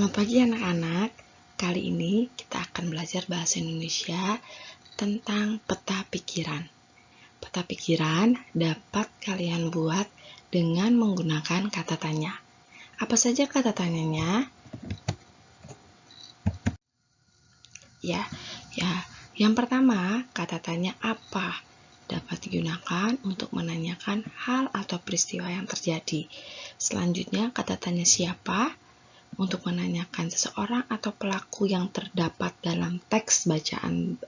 Selamat pagi anak-anak. Kali ini kita akan belajar bahasa Indonesia tentang peta pikiran. Peta pikiran dapat kalian buat dengan menggunakan kata tanya. Apa saja kata tanyanya? Ya. Yang pertama, kata tanya apa dapat digunakan untuk menanyakan hal atau peristiwa yang terjadi. Selanjutnya, kata tanya siapa untuk menanyakan seseorang atau pelaku yang terdapat dalam teks bacaan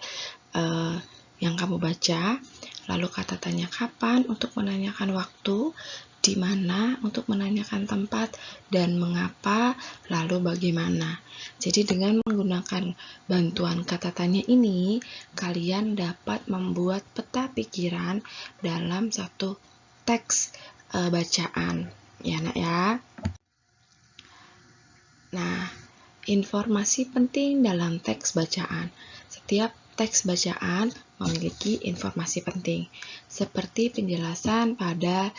yang kamu baca. Lalu kata tanya kapan untuk menanyakan waktu, di mana untuk menanyakan tempat, dan mengapa, lalu bagaimana. Jadi dengan menggunakan bantuan kata tanya ini, kalian dapat membuat peta pikiran dalam satu teks bacaan. Ya, Nak ya. Nah, informasi penting dalam teks bacaan. Setiap teks bacaan memiliki informasi penting. Seperti penjelasan pada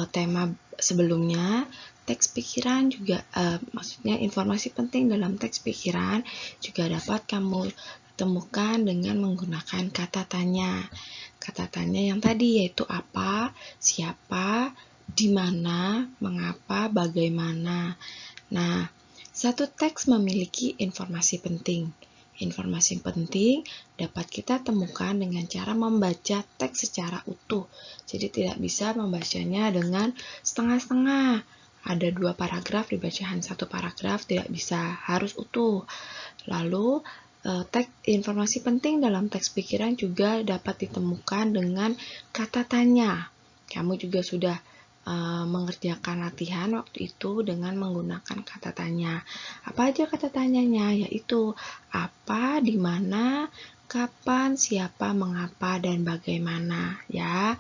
tema sebelumnya, teks pikiran juga, maksudnya informasi penting dalam teks pikiran juga dapat kamu temukan dengan menggunakan kata tanya. Kata tanya yang tadi yaitu apa, siapa, di mana, mengapa, bagaimana. Nah, satu teks memiliki informasi penting. Informasi penting dapat kita temukan dengan cara membaca teks secara utuh. Jadi tidak bisa membacanya dengan setengah-setengah. Ada 2 paragraf dibacakan 1 paragraf, tidak bisa, harus utuh. Lalu informasi penting dalam teks pikiran juga dapat ditemukan dengan kata tanya. Kamu juga sudah mengerjakan latihan waktu itu dengan menggunakan kata tanya. Apa aja kata tanyanya? Yaitu apa, di mana, kapan, siapa, mengapa, dan bagaimana, ya.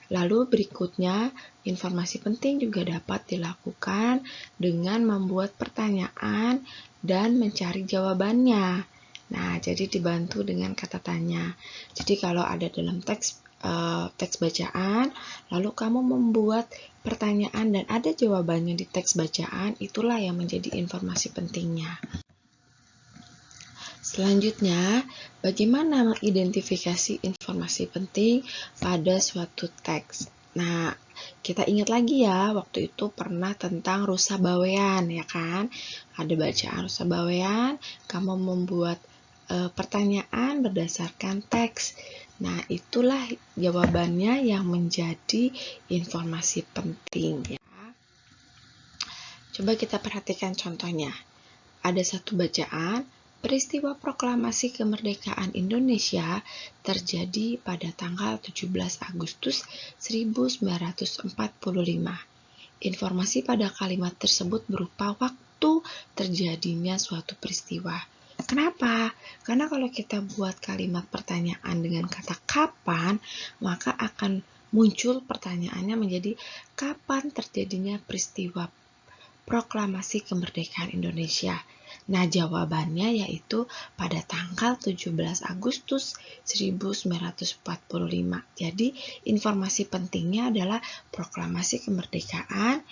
Lalu berikutnya, informasi penting juga dapat dilakukan dengan membuat pertanyaan dan mencari jawabannya. Nah, jadi dibantu dengan kata tanya. Jadi kalau ada dalam teks bacaan, lalu kamu membuat pertanyaan dan ada jawabannya di teks bacaan, itulah yang menjadi informasi pentingnya. Selanjutnya, bagaimana mengidentifikasi informasi penting pada suatu teks? Nah, kita ingat lagi ya, waktu itu pernah tentang rusa bawean, ya kan? Ada bacaan rusa bawean, kamu membuat pertanyaan berdasarkan teks. Nah, itulah jawabannya yang menjadi informasi penting, ya. Coba kita perhatikan contohnya. Ada satu bacaan, peristiwa proklamasi kemerdekaan Indonesia terjadi pada tanggal 17 Agustus 1945. Informasi pada kalimat tersebut berupa waktu terjadinya suatu peristiwa. Kenapa? Karena kalau kita buat kalimat pertanyaan dengan kata kapan, maka akan muncul pertanyaannya menjadi kapan terjadinya peristiwa proklamasi kemerdekaan Indonesia. Nah, jawabannya yaitu pada tanggal 17 Agustus 1945. Jadi, informasi pentingnya adalah proklamasi kemerdekaan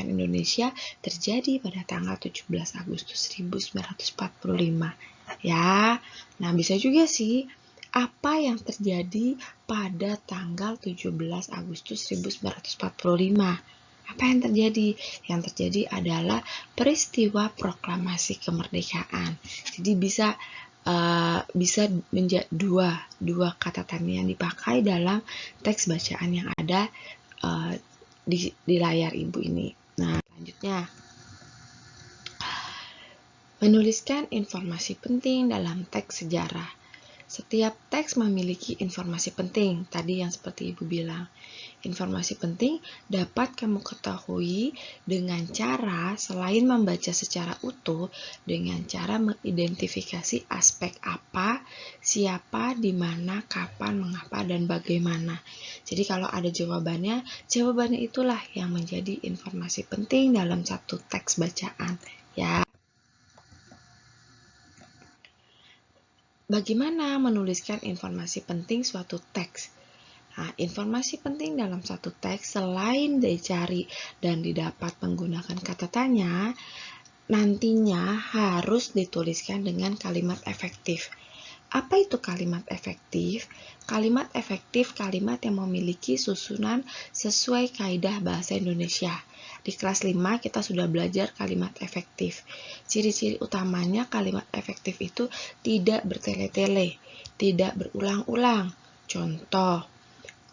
Indonesia terjadi pada tanggal 17 Agustus 1945. Ya. Nah, bisa juga sih apa yang terjadi pada tanggal 17 Agustus 1945. Apa yang terjadi? Yang terjadi adalah peristiwa proklamasi kemerdekaan. Jadi bisa menjadi dua kata tanya yang dipakai dalam teks bacaan yang ada di layar ibu ini. Nah, selanjutnya, menuliskan informasi penting dalam teks sejarah. Setiap teks memiliki informasi penting, tadi yang seperti ibu bilang. Informasi penting dapat kamu ketahui dengan cara selain membaca secara utuh, dengan cara mengidentifikasi aspek apa, siapa, di mana, kapan, mengapa, dan bagaimana. Jadi kalau ada jawabannya itulah yang menjadi informasi penting dalam satu teks bacaan, ya. Bagaimana menuliskan informasi penting suatu teks? Nah, informasi penting dalam satu teks selain dicari dan didapat menggunakan kata tanya, nantinya harus dituliskan dengan kalimat efektif. Apa itu kalimat efektif? Kalimat efektif kalimat yang memiliki susunan sesuai kaidah bahasa Indonesia. Di kelas 5 kita sudah belajar kalimat efektif. Ciri-ciri utamanya kalimat efektif itu tidak bertele-tele, tidak berulang-ulang. Contoh,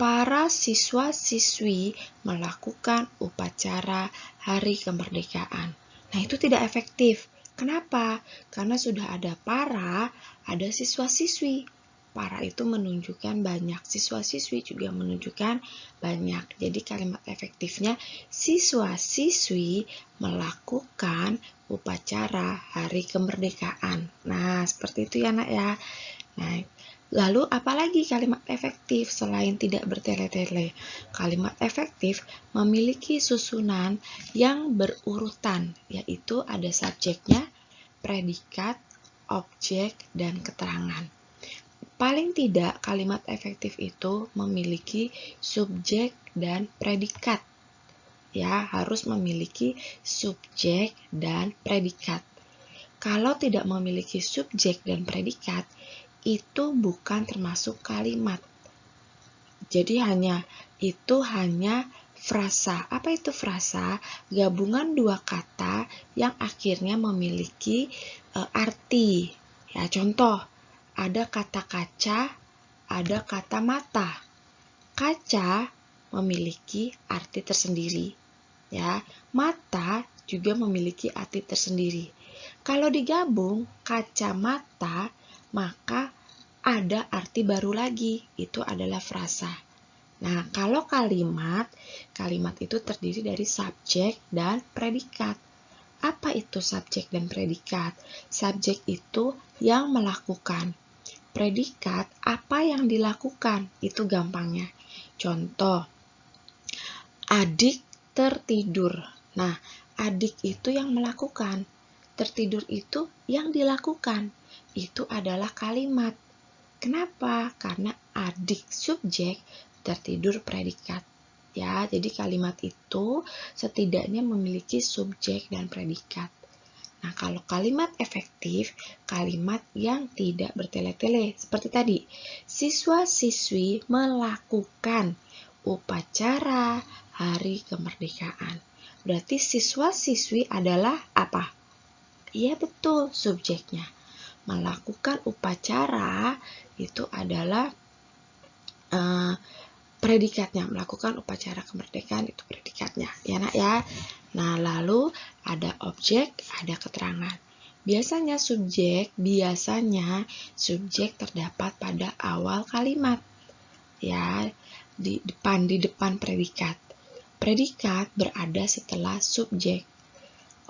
para siswa-siswi melakukan upacara hari kemerdekaan. Nah, itu tidak efektif. Kenapa? Karena sudah ada para, ada siswa-siswi. Para itu menunjukkan banyak, siswa-siswi juga menunjukkan banyak. Jadi kalimat efektifnya siswa-siswi melakukan upacara hari kemerdekaan. Nah, seperti itu ya, Nak ya. Nah, lalu apalagi kalimat efektif selain tidak bertele-tele? Kalimat efektif memiliki susunan yang berurutan, yaitu ada subjeknya, predikat, objek, dan keterangan. Paling tidak kalimat efektif itu memiliki subjek dan predikat. Ya, harus memiliki subjek dan predikat. Kalau tidak memiliki subjek dan predikat, itu bukan termasuk kalimat. Jadi itu hanya frasa. Apa itu frasa? Gabungan dua kata yang akhirnya memiliki arti. Ya, contoh, ada kata kaca, ada kata mata. Kaca memiliki arti tersendiri. Ya, mata juga memiliki arti tersendiri. Kalau digabung kacamata, maka ada arti baru lagi, itu adalah frasa. Nah, kalau kalimat itu terdiri dari subjek dan predikat. Apa itu subjek dan predikat? Subjek itu yang melakukan. Predikat apa yang dilakukan, itu gampangnya. Contoh, adik tertidur. Nah, adik itu yang melakukan. Tertidur itu yang dilakukan. Itu adalah kalimat. Kenapa? Karena adik subjek, tertidur predikat. Ya, jadi kalimat itu setidaknya memiliki subjek dan predikat. Nah, kalau kalimat efektif, kalimat yang tidak bertele-tele. Seperti tadi, siswa-siswi melakukan upacara hari kemerdekaan. Berarti siswa-siswi adalah apa? Iya, betul, subjeknya. Melakukan upacara itu adalah predikatnya. Melakukan upacara kemerdekaan itu predikatnya. Ya, Nak ya. Nah, lalu ada objek, ada keterangan. Biasanya subjek terdapat pada awal kalimat. Ya, di depan predikat. Predikat berada setelah subjek.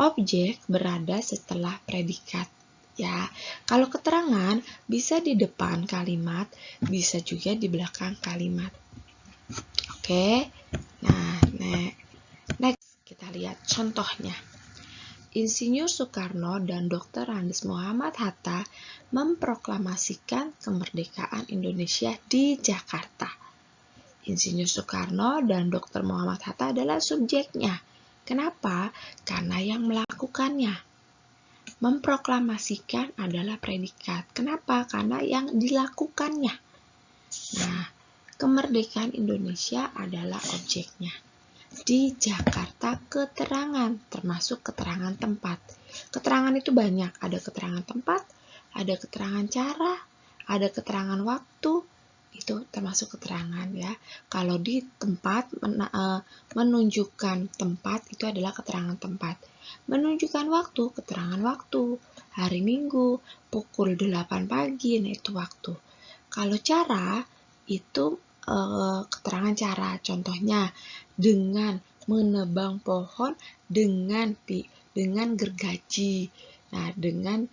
Objek berada setelah predikat. Ya, kalau keterangan bisa di depan kalimat, bisa juga di belakang kalimat. Oke. Nah, next kita lihat contohnya. Insinyur Soekarno dan Dr. Andes Muhammad Hatta memproklamasikan kemerdekaan Indonesia di Jakarta. Insinyur Soekarno dan Dr. Muhammad Hatta adalah subjeknya. Kenapa? Karena yang melakukannya. Memproklamasikan adalah predikat. Kenapa? Karena yang dilakukannya. Nah, kemerdekaan Indonesia adalah objeknya. Di Jakarta keterangan, termasuk keterangan tempat. Keterangan itu banyak, ada keterangan tempat, ada keterangan cara, ada keterangan waktu, itu termasuk keterangan ya. Kalau di tempat menunjukkan tempat itu adalah keterangan tempat. Menunjukkan waktu, keterangan waktu. Hari Minggu pukul 8 pagi, nah itu waktu. Kalau cara itu keterangan cara, contohnya dengan menebang pohon dengan gergaji. Nah, dengan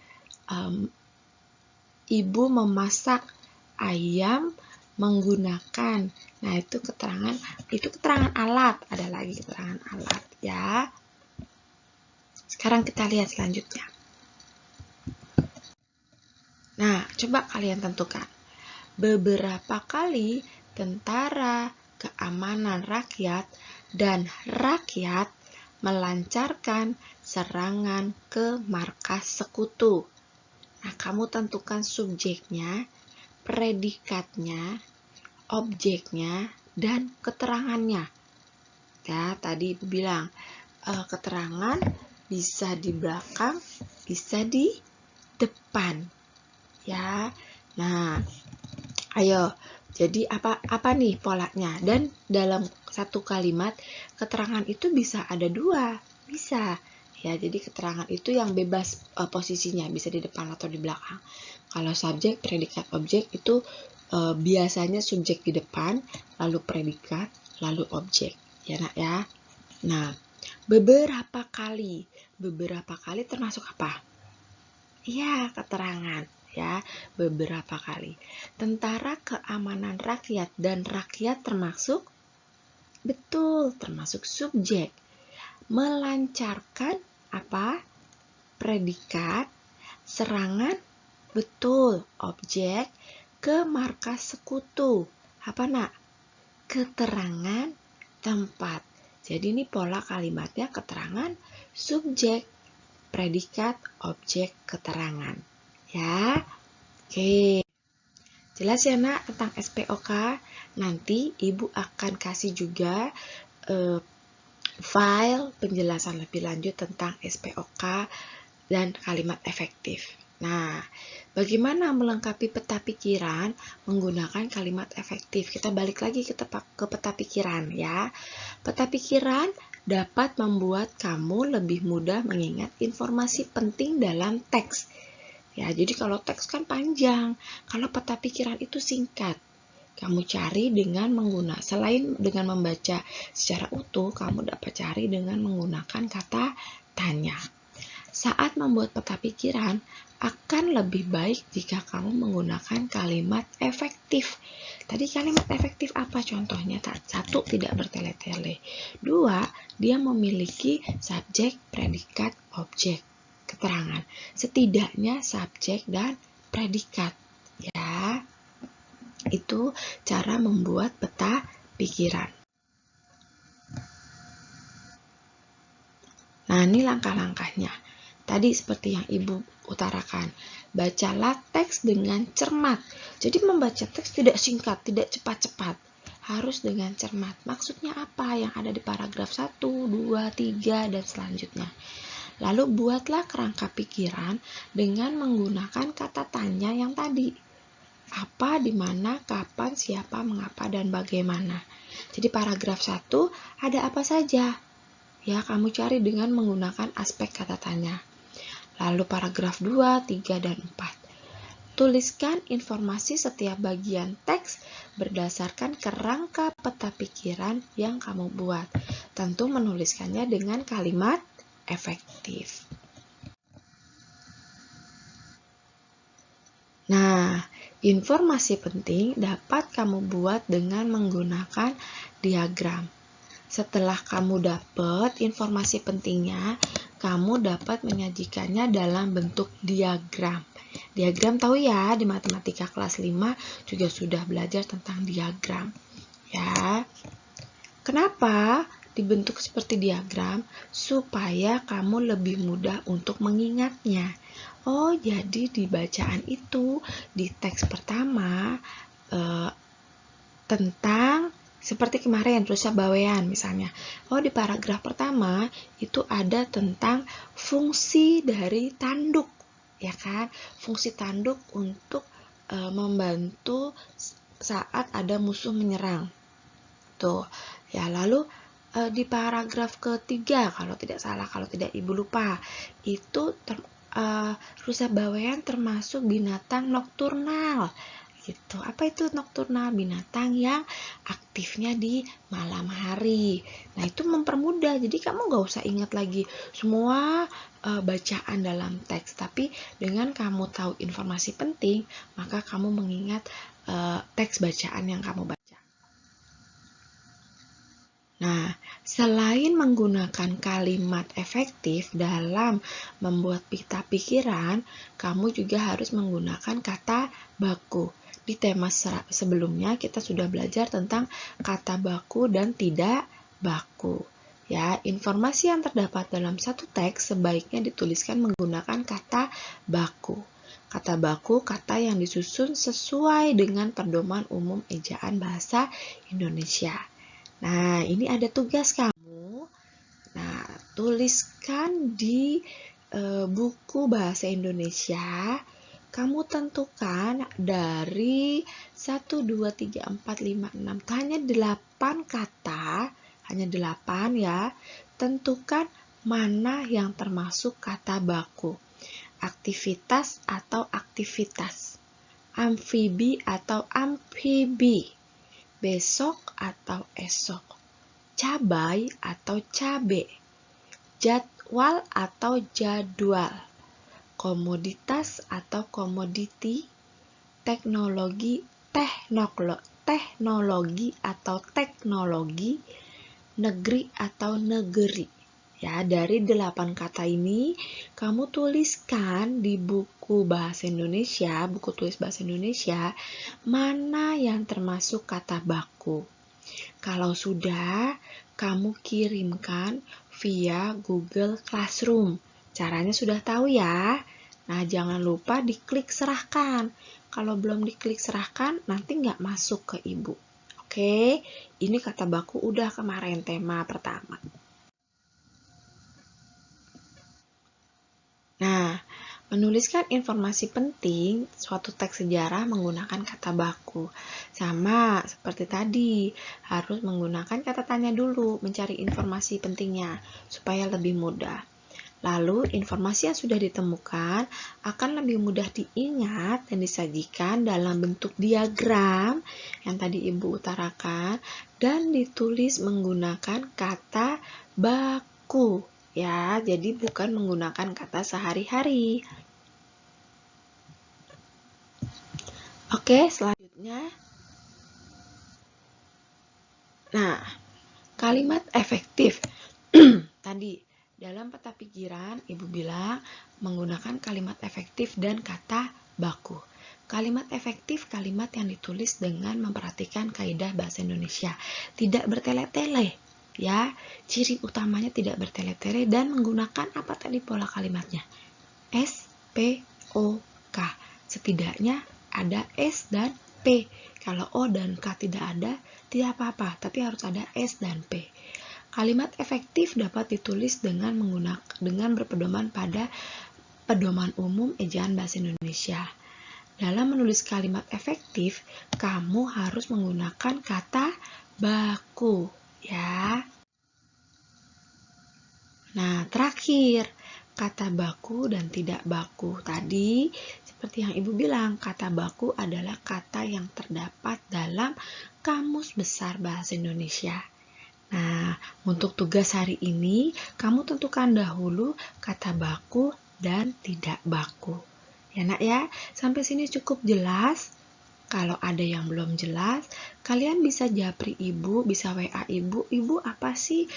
ibu memasak ayam menggunakan. Nah, itu keterangan alat. Ada lagi keterangan alat ya. Sekarang kita lihat selanjutnya. Nah, coba kalian tentukan. Beberapa kali tentara keamanan rakyat dan rakyat melancarkan serangan ke markas sekutu. Nah, kamu tentukan subjeknya, predikatnya, objeknya, dan keterangannya. Ya, tadi Ibu bilang, keterangan bisa di belakang, bisa di depan. Ya. Nah, ayo. Jadi apa nih polanya? Dan dalam satu kalimat, keterangan itu bisa ada dua. Bisa. Ya, jadi keterangan itu yang bebas posisinya, bisa di depan atau di belakang. Kalau subjek, predikat, objek itu biasanya subjek di depan, lalu predikat, lalu objek. Ya, Nak ya. Nah, beberapa kali termasuk apa? Iya, keterangan. Ya, beberapa kali. Tentara keamanan rakyat dan rakyat termasuk? Betul, termasuk subjek. Melancarkan apa? Predikat. Serangan? Betul, objek. Ke markas sekutu. Apa, Nak? Keterangan tempat. Jadi ini pola kalimatnya keterangan, subjek, predikat, objek, keterangan. Ya, oke. Jelas ya, Nak, tentang SPOK? Nanti Ibu akan kasih juga file penjelasan lebih lanjut tentang SPOK dan kalimat efektif. Nah, bagaimana melengkapi peta pikiran menggunakan kalimat efektif? Kita balik lagi ke peta pikiran ya. Peta pikiran dapat membuat kamu lebih mudah mengingat informasi penting dalam teks. Ya, jadi kalau teks kan panjang, kalau peta pikiran itu singkat. Kamu cari dengan menggunakan, selain dengan membaca secara utuh, kamu dapat cari dengan menggunakan kata tanya. Saat membuat peta pikiran, akan lebih baik jika kamu menggunakan kalimat efektif. Tadi kalimat efektif apa contohnya? Satu, tidak bertele-tele. Dua, dia memiliki subjek, predikat, objek, keterangan. Setidaknya subjek dan predikat. Ya, itu cara membuat peta pikiran. Nah, ini langkah-langkahnya. Tadi seperti yang Ibu utarakan, bacalah teks dengan cermat. Jadi membaca teks tidak singkat, tidak cepat-cepat. Harus dengan cermat. Maksudnya apa yang ada di paragraf 1, 2, 3, dan selanjutnya. Lalu buatlah kerangka pikiran dengan menggunakan kata tanya yang tadi. Apa, di mana, kapan, siapa, mengapa, dan bagaimana. Jadi paragraf 1 ada apa saja? Ya, kamu cari dengan menggunakan aspek kata tanya. Lalu paragraf 2, 3, dan 4. Tuliskan informasi setiap bagian teks berdasarkan kerangka peta pikiran yang kamu buat. Tentu menuliskannya dengan kalimat efektif. Nah, informasi penting dapat kamu buat dengan menggunakan diagram. Setelah kamu dapat informasi pentingnya, kamu dapat menyajikannya dalam bentuk diagram. Diagram tahu ya, di matematika kelas 5 juga sudah belajar tentang diagram. Ya. Kenapa dibentuk seperti diagram? Supaya kamu lebih mudah untuk mengingatnya. Oh, jadi di bacaan itu, di teks pertama, tentang seperti kemarin rusa bawean misalnya. Oh, di paragraf pertama itu ada tentang fungsi dari tanduk, ya kan? Fungsi tanduk untuk membantu saat ada musuh menyerang. Tuh, ya lalu di paragraf ketiga kalau tidak salah, kalau tidak Ibu lupa, itu rusa bawean termasuk binatang nokturnal. Gitu. Apa itu nokturnal? Binatang yang aktifnya di malam hari. Nah, itu mempermudah. Jadi kamu gak usah ingat lagi semua bacaan dalam teks. Tapi dengan kamu tahu informasi penting, maka kamu mengingat teks bacaan yang kamu baca. Nah, selain menggunakan kalimat efektif dalam membuat peta pikiran, kamu juga harus menggunakan kata baku. Di tema sebelumnya kita sudah belajar tentang kata baku dan tidak baku. Ya, informasi yang terdapat dalam satu teks sebaiknya dituliskan menggunakan kata baku. Kata baku, kata yang disusun sesuai dengan pedoman umum ejaan bahasa Indonesia. Nah, ini ada tugas kamu. Nah, tuliskan di buku bahasa Indonesia. Kamu tentukan dari 1, 2, 3, 4, 5, 6. Hanya 8 kata. Hanya 8 ya. Tentukan mana yang termasuk kata baku. Aktivitas atau aktivitas. Amfibi atau amfibi. Besok atau esok. Cabai atau cabe. Jadwal atau jadwal. Komoditas atau komoditi. Teknologi atau teknologi. Negeri atau negeri. Ya, dari 8 kata ini kamu tuliskan di buku bahasa Indonesia, buku tulis bahasa Indonesia, mana yang termasuk kata baku. Kalau sudah, kamu kirimkan via Google Classroom. Caranya sudah tahu ya. Nah, jangan lupa diklik serahkan. Kalau belum diklik serahkan, nanti nggak masuk ke ibu. Oke, ini kata baku udah kemarin tema pertama. Nah, menuliskan informasi penting suatu teks sejarah menggunakan kata baku. Sama seperti tadi, harus menggunakan kata tanya dulu, mencari informasi pentingnya supaya lebih mudah. Lalu, informasi yang sudah ditemukan akan lebih mudah diingat dan disajikan dalam bentuk diagram yang tadi Ibu utarakan dan ditulis menggunakan kata baku. Ya, jadi bukan menggunakan kata sehari-hari. Oke, selanjutnya. Nah, kalimat efektif. Tadi, dalam peta pikiran, Ibu bilang menggunakan kalimat efektif dan kata baku. Kalimat efektif, kalimat yang ditulis dengan memperhatikan kaidah bahasa Indonesia. Tidak bertele-tele. Ya, ciri utamanya tidak bertele-tele dan menggunakan apa tadi pola kalimatnya? S, P, O, K. Setidaknya ada S dan P. Kalau O dan K tidak ada, tidak apa-apa, tapi harus ada S dan P. Kalimat efektif dapat ditulis dengan berpedoman pada pedoman umum ejaan bahasa Indonesia. Dalam menulis kalimat efektif, kamu harus menggunakan kata baku, ya. Nah, terakhir, kata baku dan tidak baku. Tadi, seperti yang Ibu bilang, kata baku adalah kata yang terdapat dalam Kamus Besar Bahasa Indonesia. Nah, untuk tugas hari ini, kamu tentukan dahulu kata baku dan tidak baku. Ya nak ya, sampai sini cukup jelas. Kalau ada yang belum jelas, kalian bisa japri Ibu, bisa WA Ibu. Ibu, apa sih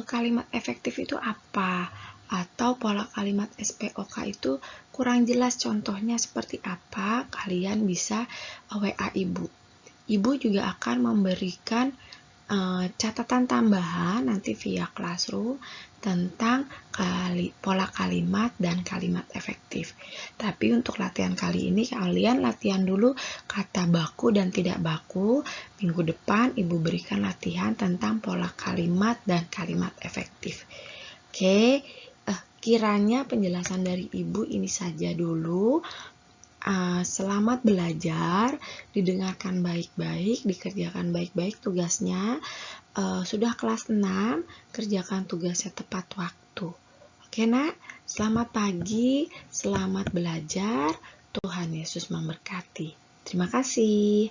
kalimat efektif itu apa? Atau pola kalimat SPOK itu kurang jelas contohnya seperti apa? Kalian bisa WA Ibu. Ibu juga akan memberikan catatan tambahan nanti via Classroom tentang pola kalimat dan kalimat efektif. Tapi untuk latihan kali ini kalian latihan dulu kata baku dan tidak baku. Minggu depan Ibu berikan latihan tentang pola kalimat dan kalimat efektif. Oke, kiranya penjelasan dari Ibu ini saja dulu. Selamat belajar, didengarkan baik-baik, dikerjakan baik-baik tugasnya. Sudah kelas 6, kerjakan tugasnya tepat waktu. Oke nak, selamat pagi, selamat belajar, Tuhan Yesus memberkati. Terima kasih.